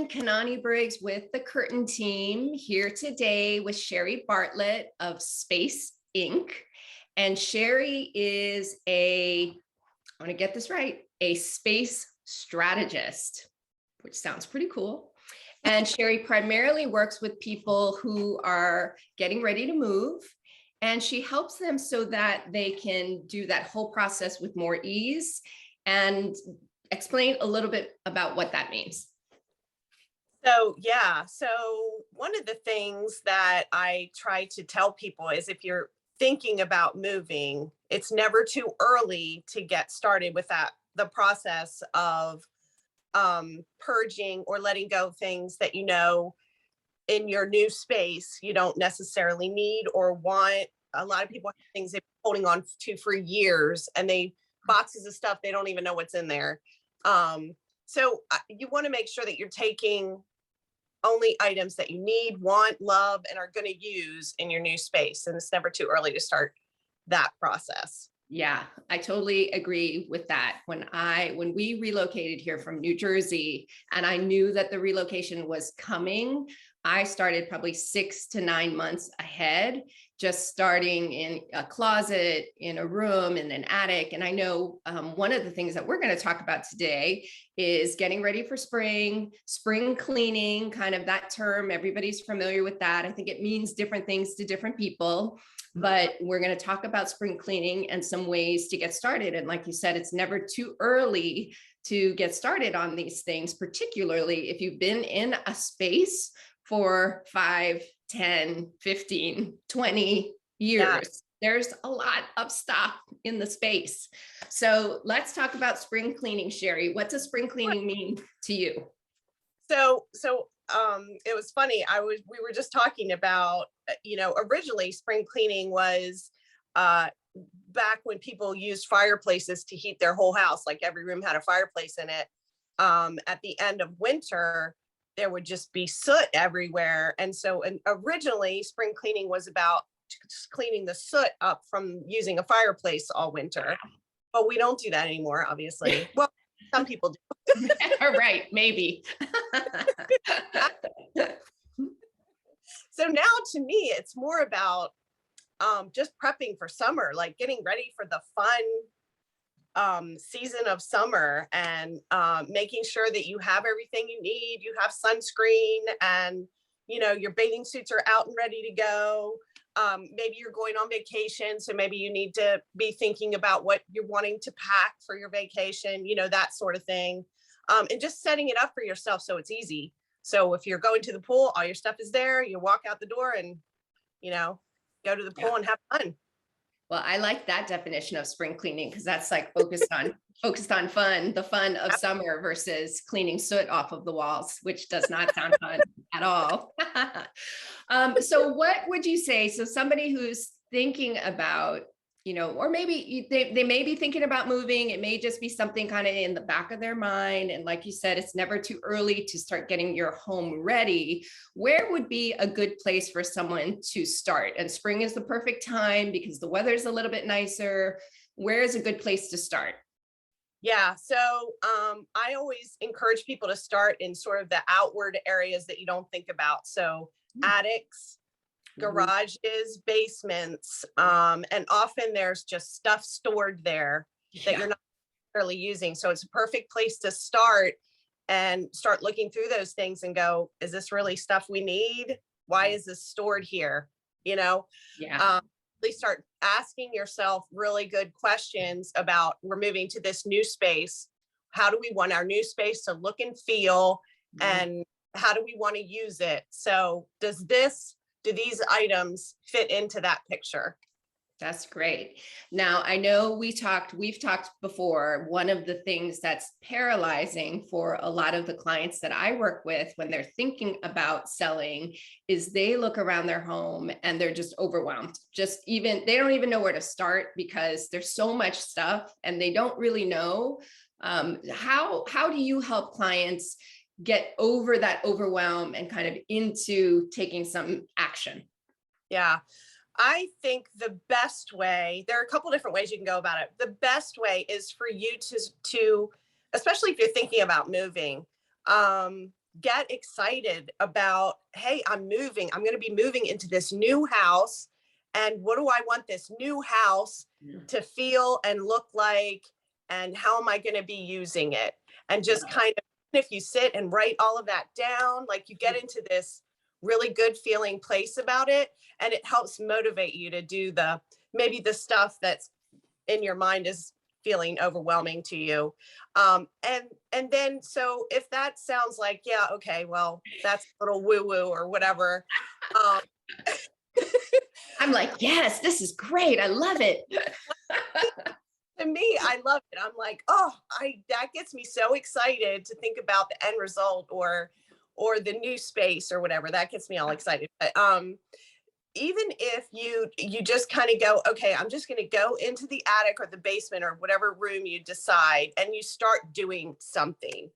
Kanani Briggs with the Curtain team here today with Cheri Bartlett of Space Inc. And Cheri is I want to get this right, a space strategist, which sounds pretty cool. And Cheri primarily works with people who are getting ready to move, and she helps them so that they can do that whole process with more ease. And explain a little bit about what that means. So one of the things that I try to tell people is if you're thinking about moving, it's never too early to get started with the process of purging or letting go of things that you know in your new space you don't necessarily need or want. A lot of people have things they've been holding on to for years, and boxes of stuff they don't even know what's in there. So you want to make sure that you're taking only items that you need, want, love, and are going to use in your new space. And it's never too early to start that process. Yeah, I totally agree with that. When we relocated here from New Jersey, and I knew that the relocation was coming, I started probably 6 to 9 months ahead, just starting in a closet, in a room, in an attic. And I know one of the things that we're going to talk about today is getting ready for spring cleaning, kind of that term. Everybody's familiar with that. I think it means different things to different people, but we're going to talk about spring cleaning and some ways to get started. And like you said, it's never too early to get started on these things, particularly if you've been in a space for 5, 10, 15, 20 years. Yeah. There's a lot of stuff in the space. So let's talk about spring cleaning, Cheri. What does spring cleaning mean to you? So it was funny. We were just talking about, originally spring cleaning was back when people used fireplaces to heat their whole house, like every room had a fireplace in it. At the end of winter, there would just be soot everywhere. And originally spring cleaning was about just cleaning the soot up from using a fireplace all winter. But we don't do that anymore, obviously. Well, some people do. Right, maybe. So now to me, it's more about just prepping for summer, like getting ready for the fun season of summer, and making sure that you have everything you need. You have sunscreen, and your bathing suits are out and ready to go. Maybe you're going on vacation, so maybe you need to be thinking about what you're wanting to pack for your vacation, that sort of thing. And just setting it up for yourself so it's easy. So if you're going to the pool, all your stuff is there. You walk out the door and go to the pool and have fun. Well, I like that definition of spring cleaning, because that's like focused on fun, the fun of summer versus cleaning soot off of the walls, which does not sound fun at all. So what would you say? So somebody who's thinking about, or maybe they may be thinking about moving. It may just be something kind of in the back of their mind. And like you said, it's never too early to start getting your home ready. Where would be a good place for someone to start? And spring is the perfect time because the weather's a little bit nicer. Where is a good place to start? Yeah. So I always encourage people to start in sort of the outward areas that you don't think about. So attics, garages, basements, and often there's just stuff stored there that you're not really using. So it's a perfect place to start and start looking through those things and go, is this really stuff we need? Why is this stored here? Really start asking yourself really good questions about, we're moving to this new space. How do we want our new space to look and feel? And how do we want to use it? So do these items fit into that picture? That's great. Now, I know we've talked before. One of the things that's paralyzing for a lot of the clients that I work with when they're thinking about selling is they look around their home and they're just overwhelmed. They don't even know where to start because there's so much stuff and they don't really know. How do you help clients get over that overwhelm and kind of into taking some action? Yeah. I think the best way, there are a couple different ways you can go about it. The best way is for you to especially if you're thinking about moving, get excited about, hey, I'm going to be moving into this new house. And what do I want this new house to feel and look like? And how am I going to be using it? And just kind of, if you sit and write all of that down, like you get into this really good feeling place about it. And it helps motivate you to do maybe the stuff that's in your mind is feeling overwhelming to you. And then, so if that sounds like, yeah, okay, well, that's a little woo woo or whatever. I'm like, yes, this is great. I love it. To me, I love it. I'm like, oh, that gets me so excited to think about the end result or the new space or whatever. That gets me all excited. But even if you just kind of go, okay, I'm just going to go into the attic or the basement or whatever room you decide, and you start doing something.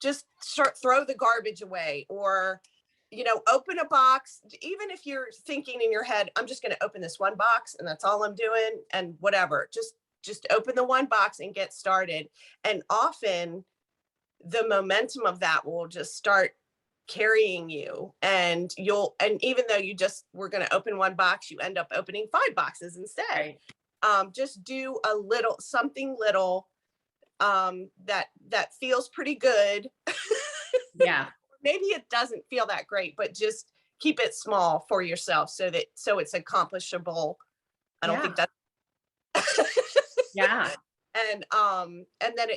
Just throw the garbage away, or open a box. Even if you're thinking in your head, I'm just going to open this one box and that's all I'm doing, and whatever, just open the one box and get started. And often the momentum of that will just start carrying you, and even though you just were going to open one box, you end up opening 5 boxes instead. Right. Just do something little that feels pretty good. Yeah. Maybe it doesn't feel that great, but just keep it small for yourself so it's accomplishable. I don't think that. Yeah. And then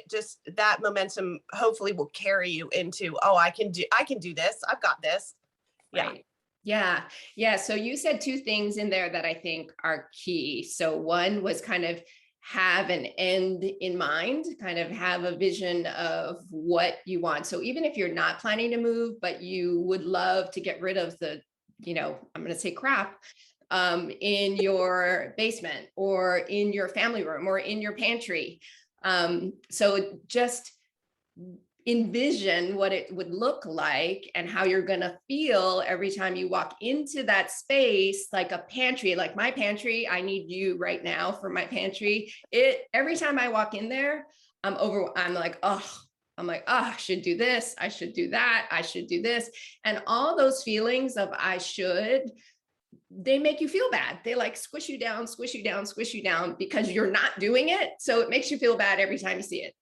that momentum hopefully will carry you into, oh, I can do this. I've got this. Yeah. Right. Yeah. So you said 2 things in there that I think are key. So one was kind of have an end in mind, kind of have a vision of what you want. So even if you're not planning to move, but you would love to get rid of the, I'm going to say crap, in your basement or in your family room or in your pantry. So just envision what it would look like and how you're going to feel every time you walk into that space, like a pantry, like my pantry. I need you right now for my pantry. Every time I walk in there, I'm like, I should do this. I should do that. I should do this. And all those feelings of I should, they make you feel bad. They like squish you down, squish you down, squish you down because you're not doing it. So it makes you feel bad every time you see it.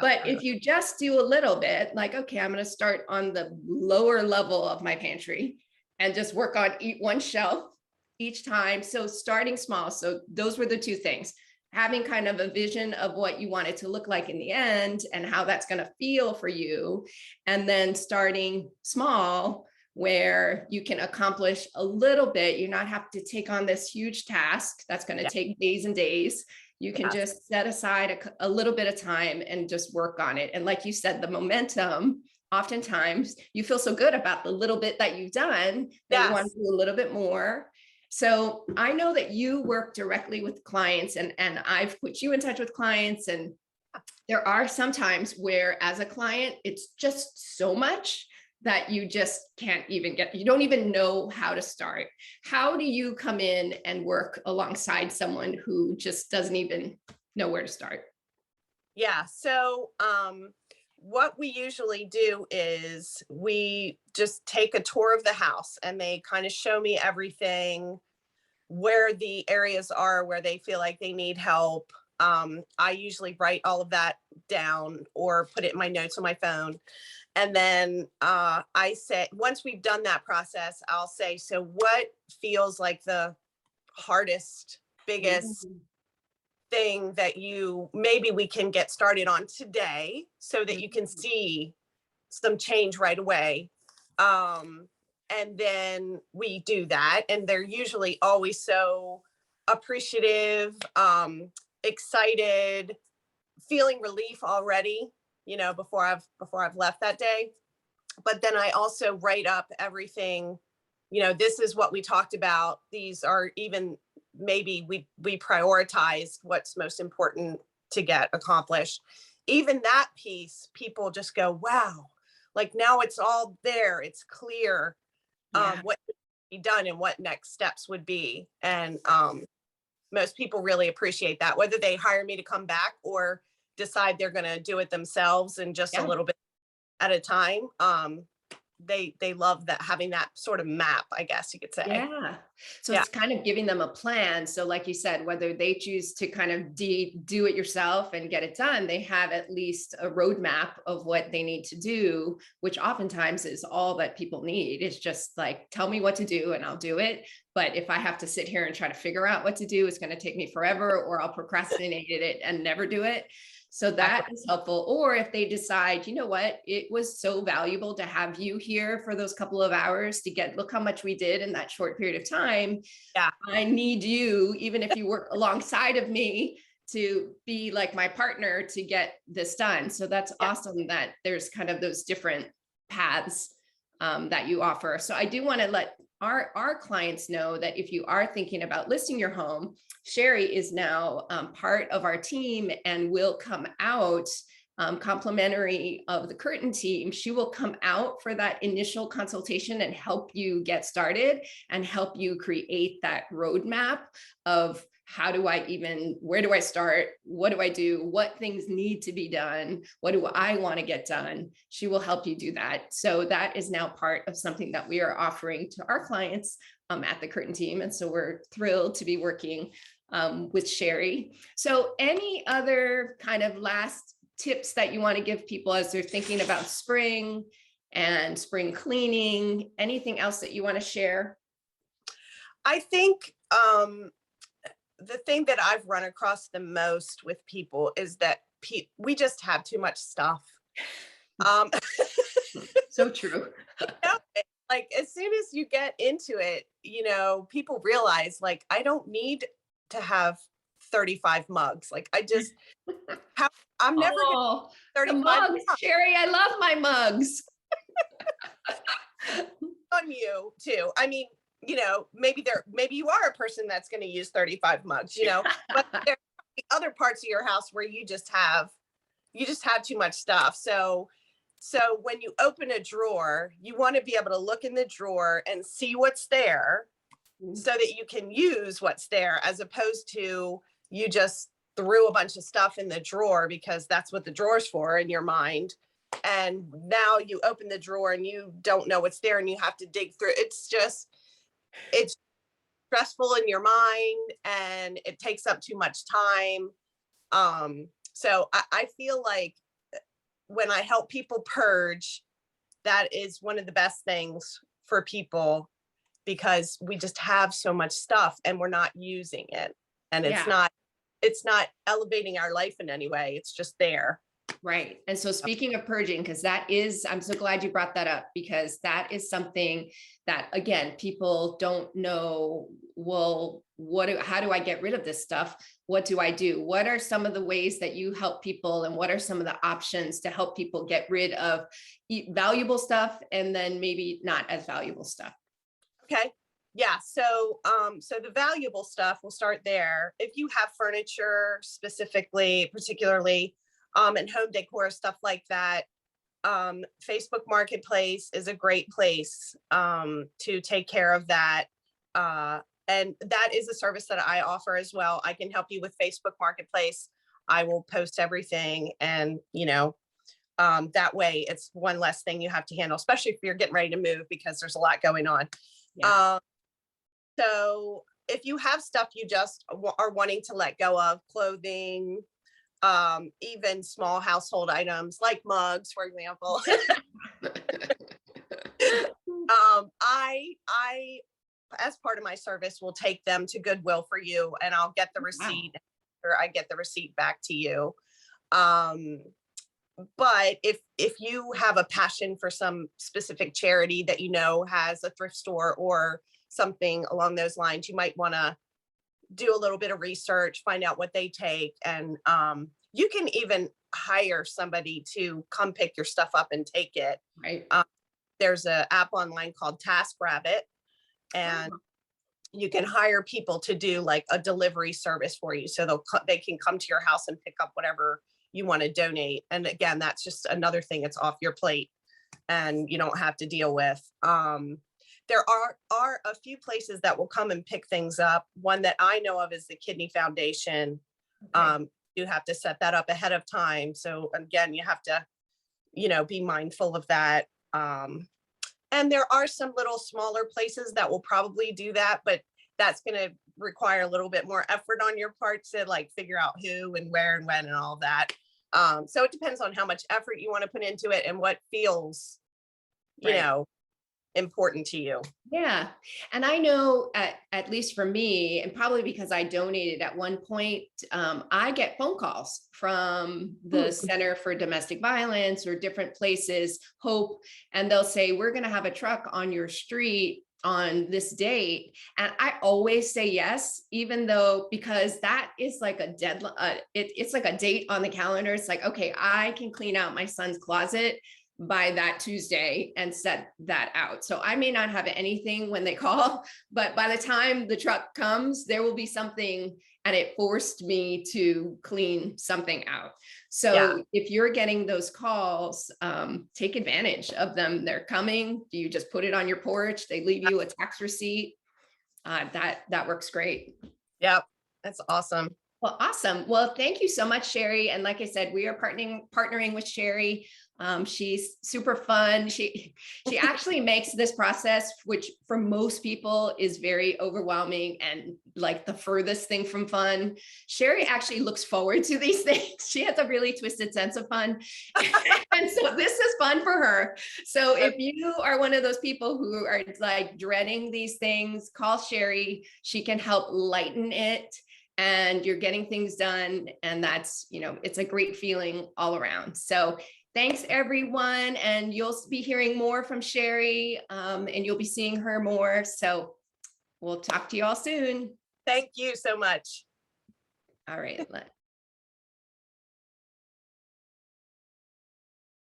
But if you just do a little bit, like, okay, I'm going to start on the lower level of my pantry and just work on one shelf each time. So starting small. So those were the 2 things. Having kind of a vision of what you want it to look like in the end and how that's going to feel for you. And then starting small where you can accomplish a little bit. You not have to take on this huge task that's going to take days and days. You can just set aside a little bit of time and just work on it. And like you said, the momentum, oftentimes you feel so good about the little bit that you've done that you want to do a little bit more. So I know that you work directly with clients, and I've put you in touch with clients. And there are some times where as a client, it's just so much that you just can't even you don't even know how to start. How do you come in and work alongside someone who just doesn't even know where to start? Yeah. So what we usually do is we just take a tour of the house, and they kind of show me everything, where the areas are where they feel like they need help. I usually write all of that down or put it in my notes on my phone. And then I say, once we've done that process, I'll say, so what feels like the hardest, biggest thing that maybe we can get started on today so that you can see some change right away. And then we do that. And they're usually always so appreciative, excited, feeling relief already, before I've left that day. But then I also write up everything, this is what we talked about. These are even, maybe we prioritize what's most important to get accomplished. Even that piece, people just go, wow, like now it's all there. It's clear what would be done and what next steps would be. And most people really appreciate that, whether they hire me to come back or decide they're going to do it themselves and just a little bit at a time. they love that, having that sort of map, I guess you could say. Yeah. So Yeah. it's kind of giving them a plan. So like you said, whether they choose to kind of do it yourself and get it done, they have at least a roadmap of what they need to do, which oftentimes is all that people need. It's just like, tell me what to do and I'll do it. But if I have to sit here and try to figure out what to do, it's going to take me forever, or I'll procrastinate it and never do it. So that is helpful. Or if they decide, you know what, it was so valuable to have you here for those couple of hours to look how much we did in that short period of time. Yeah. I need you, even if you work alongside of me, to be like my partner to get this done. So that's awesome that there's kind of those different paths that you offer. So I do want to let our clients know that if you are thinking about listing your home, Cheri is now part of our team and will come out complimentary of the curtain team. She will come out for that initial consultation and help you get started and help you create that roadmap of where do I start? What do I do? What things need to be done? What do I want to get done? She will help you do that. So that is now part of something that we are offering to our clients at the curtain team. And so we're thrilled to be working with Cheri. So any other kind of last tips that you want to give people as they're thinking about spring and spring cleaning? Anything else that you want to share? I think the thing that I've run across the most with people is that we just have too much stuff. So true. Like as soon as you get into it, people realize like, I don't need to have 35 mugs. Like I'm never gonna 35 mugs. Cheri, I love my mugs. On you too. I mean, maybe you are a person that's going to use 35 mugs, but there are other parts of your house where you just have too much stuff. So when you open a drawer, you want to be able to look in the drawer and see what's there so that you can use what's there, as opposed to you just threw a bunch of stuff in the drawer because that's what the drawer's for in your mind. And now you open the drawer and you don't know what's there and you have to dig through. It's stressful in your mind and it takes up too much time. So I feel like when I help people purge, that is one of the best things for people, because we just have so much stuff and we're not using it. And it's not elevating our life in any way. It's just there. Right. And so speaking of purging, because I'm so glad you brought that up, because that is something that, again, people don't know, well, how do I get rid of this stuff? What do I do? What are some of the ways that you help people, and what are some of the options to help people get rid of valuable stuff and then maybe not as valuable stuff? Okay. Yeah. So the valuable stuff, we'll start there. If you have furniture particularly, and home decor, stuff like that, Facebook Marketplace is a great place to take care of that. And that is a service that I offer as well. I can help you with Facebook Marketplace. I will post everything, and that way it's one less thing you have to handle, especially if you're getting ready to move, because there's a lot going on. Yeah. So if you have stuff you just are wanting to let go of, clothing, even small household items like mugs, for example, I, as part of my service, will take them to Goodwill for you, and I'll get the receipt, or I get the receipt back to you. But if you have a passion for some specific charity that has a thrift store or something along those lines, you might want to do a little bit of research, find out what they take, and you can even hire somebody to come pick your stuff up and take it. Right. There's an app online called TaskRabbit, and you can hire people to do like a delivery service for you. So they can come to your house and pick up whatever you want to donate. And again, that's just another thing that's off your plate and you don't have to deal with. There are a few places that will come and pick things up. One that I know of is the Kidney Foundation. Okay. You have to set that up ahead of time. So again, you have to, be mindful of that. And there are some little smaller places that will probably do that, but that's going to require a little bit more effort on your part to like figure out who and where and when and all that. So it depends on how much effort you want to put into it and what feels, you Right. know, important to you. Yeah. And I know at least for me, and probably because I donated at one point, I get phone calls from the Center for Domestic Violence or different places, Hope, and they'll say, we're going to have a truck on your street on this date. And I always say yes, even though, because that is like a deadline. It's like a date on the calendar. It's like, okay, I can clean out my son's closet by that Tuesday and set that out. So I may not have anything when they call, but by the time the truck comes, there will be something, and it forced me to clean something out. So if you're getting those calls, take advantage of them. They're coming. Do you just put it on your porch? They leave you a tax receipt. That works great. Yep. That's awesome. Well, awesome. Well, thank you so much, Cheri. And like I said, we are partnering with Cheri. She's super fun. She actually makes this process, which for most people is very overwhelming and like the furthest thing from fun. Cheri actually looks forward to these things. She has a really twisted sense of fun. And so this is fun for her. So if you are one of those people who are like dreading these things, call Cheri. She can help lighten it, and you're getting things done. And that's, it's a great feeling all around. So thanks everyone. And you'll be hearing more from Cheri, and you'll be seeing her more. So we'll talk to you all soon. Thank you so much. All right.